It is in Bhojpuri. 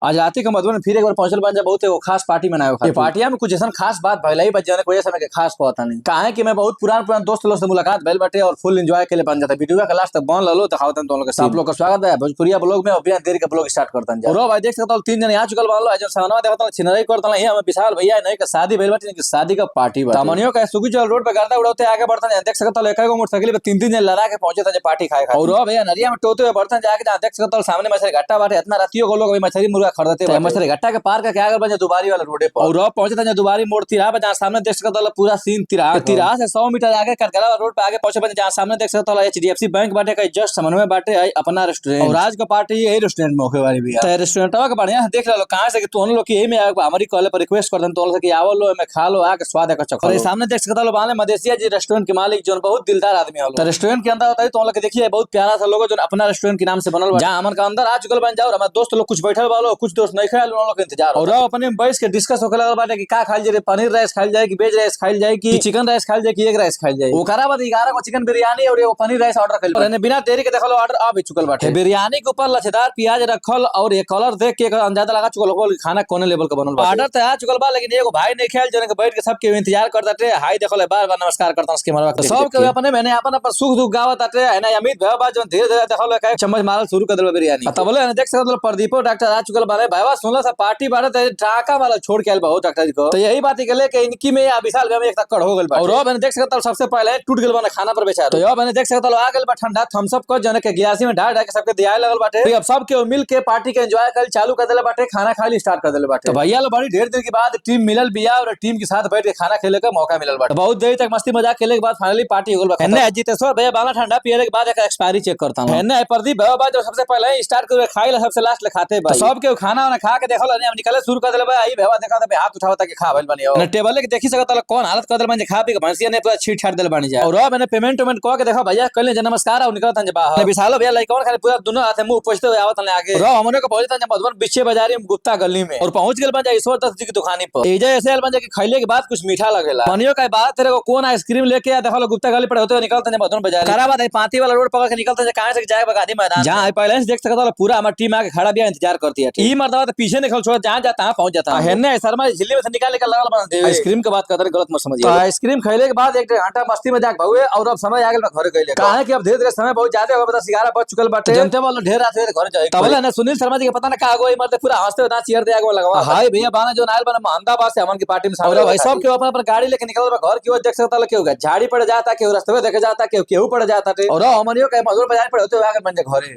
आजादी का मधुबन फिर एक बार पहुंचल बन जा बहुत एगो खास पार्टी मनावे खातिर। पार्टिया में कुछ ऐसा खास बात भइल ही बच्चे वजह से मैं खास पता नहीं काहे कि मैं बहुत पुरान दोस्त लोग से मुलाकात भइल बाटे और फुल एंजॉय के लिए बन जाता वीडियो का लास्ट तक बन ललो दिखावतन तो लोग के सब लोग का स्वागत है भोजपुरिया ब्लॉग में और बिना देरी का ब्लॉग स्टार्ट करतन जा। और भाई देख सकता हो 3 जन आ चुकल मान लो आज सामने देखता हूं छिनरई करतन ये हमें विशाल भैया नहीं के शादी भइल बाटे कि शादी का पार्टी बा तमनियो का सुगी चल रोड पे करता उड़ाते आगे बढ़तन देख सकता हो एक एगो मोटरसाइकिल पे 3 जन लड़ा के पहुंचे थे पार्टी खाए खातिर। और भैया नरिया में टोते हुए बढ़तन जाके देख सकता हो सामने मछली घट्टा बाटे इतना रातियों को लोग मछली मुर्गा खरीदते मछली घट्टा के पार का क्या बजे दुबारी वाला रोड पर और पहुंचे थे दुबारी मोड़ तिराहा जहाँ सामने देख सकता पूरा सीन तिराहा से 100 मीटर आगे करकला रोड पे आगे पहुंचे जहाँ सामने देख सकता HDFC बैंक बाटे का जस्ट समन्वय बाटे अपना रेस्टोरेंट और आज का पार्टी यही रेस्टोरेंट में होके वाली भी है रेस्टोरेंट का बढ़िया देख लो कहां से तो लोग की यही में हमारी कॉल पर रिक्वेस्ट कर दें तो कि आवो लो में खा लो आके स्वाद का चखो। सामने देख सकता लो बाले मदेशिया जी रेस्टोरेंट के मालिक जो बहुत दिलदार आदमी है रेस्टोरेंट के अंदर होता है तो लोग देखिए बहुत प्यारा सा लोगो जो अपना रेस्टोरेंट के नाम से बनल जहां हमन का अंदर आ चुकल बन जाओ हमारे दोस्त लोग कुछ बैठल वालो कुछ दोस्त नहीं खाए लोग का इंतजार और अपने बैठ के डिस्कस होकर लगा बाटे कि का खाइल जाए पनीर राइस खाइल जाए कि वेज राइस खाइल जाए कि चिकन राइस खाइल जाए कि एग राइस खाइल जाए। ओकरा बाद 11 को चिकन बिरयानी और एगो पनीर राइस ऑर्डर कइल मैंने बिना देरी के देखलो ऑर्डर आ भी चुकल बाटे। बिरयानी के ऊपर लच्छेदार प्याज रखल और ये कलर देख के अंदाजा लगा चुकल हो खाना कोने लेवल का बनल बा। ऑर्डर तो आ चुकल बा लेकिन एगो भाई नहीं खाइल जने के बैठ के सबके इंतजार करताटे हाय देखले बार-बार नमस्कार करता उसके मरवा सब के अपने मैंने अपन सुख दुख गावताटे है ना अमित भाई बा जो धीरे-धीरे देखलो एक चम्मच मारल शुरू कर देल बिरयानी तब बोले देख सकत प्रदीपो डॉक्टर आ चुकल बारे भाईवा सुनला सा पार्टी बारे ढाका वाला छोड़ के आइल बहुत डॉक्टर को तो यही बात के लेके इनकी में विशाल में एक तक्कड़ हो गइल बा और मैंने देख सकता सबसे पहले टूट गइल बा खाना पर बेचारा तो मैंने देख सकता आ गइल बा ठंडा थम्स अप को जने के गिलासी में ढाल के सबके दियाए लगल बाटे अब सब के मिल के पार्टी के एंजॉय कर चालू कर देले बाटे खाना खाली स्टार्ट कर देले बाटे। तो भैया लोग बड़ी ढेर दिन के बाद टीम मिलल बिया और टीम के साथ बैठ के खाना खेले का मौका मिलल बाटे बहुत देर तक मस्ती मजाक खेले के बाद फाइनली पार्टी हो गइल बा। एने जितेश्वर भैया बाला ठंडा पिए के बाद एक एक्सपायरी चेक करता हूं एने प्रदीप भैया बा जो सबसे पहले स्टार्ट कर खाइल सबसे लास्ट ले खाते भाई सब के खाना वाला खा के देखल हम निकले शुरू कर देले भाई आई भैया देखा था हाथ उठावता के खा भइल बनी और टेबल के देखी सकता कौन हालत कर देल बन खा पी के भैंसिया ने पूरा छीट छाट देल बनी जाए और मैंने पेमेंट कह के देखा भैया कल नमस्कार और निकलता बाहर विशालो भैया लइकन खाली पूरा दोनों हाथ मुंह पोछते हुए आवत आगे हमने को पहुंचता मधुबन बिच्छे बाजारी में गुप्ता गली में और पहुंच गेल बन जा ईश्वर दत्त जी की दुकानी पर एजे ऐसे बन जा कि खइले के बाद कुछ मीठा लगेला मनियो का बात तेरे को कौन आइसक्रीम लेके आ देखो गुप्ता गली पर होते हुए निकलता मधुबन बाजार करा बात पाती वाला रोड पकड़ के निकलता है कहां से जाए गांधी मैदान जहां पहले से देख सकता पूरा हमारी टीम आके खड़ा भी इंतजार करती है ई मर्दवा तो पीछे निकल छोड़ जहां जाता है पहुंच जाता है ने शर्मा झिल्ली में से निकाल के लगल बन दे आइसक्रीम के बात करते गलत मत समझिए आइसक्रीम खइले के बाद एक घंटा मस्ती मजाक भउए और अब समय आ गेल घर गइले काहे कि अब धीरे-धीरे समय बहुत ज्यादा हो बता 11 बज चुकल बाटे जनते वाला ढेर रात घर जाए तबले ने सुनील शर्मा जी के पता ना का गो मरते पूरा हंसते हुए चेयर दे आगे लगवा हाय भैया बाना जो नायल बना अहमदाबाद से हमन की पार्टी में शामिल भाई सब के अपन गाड़ी लेके निकल घर की ओर देख सकता केहू झाड़ी पड़ जाता केहू रास्ते में देखे जाता केहू पड़ जाता और हमनियो के मजदूर बाजार पर होते हुए आगे बन जा घरे।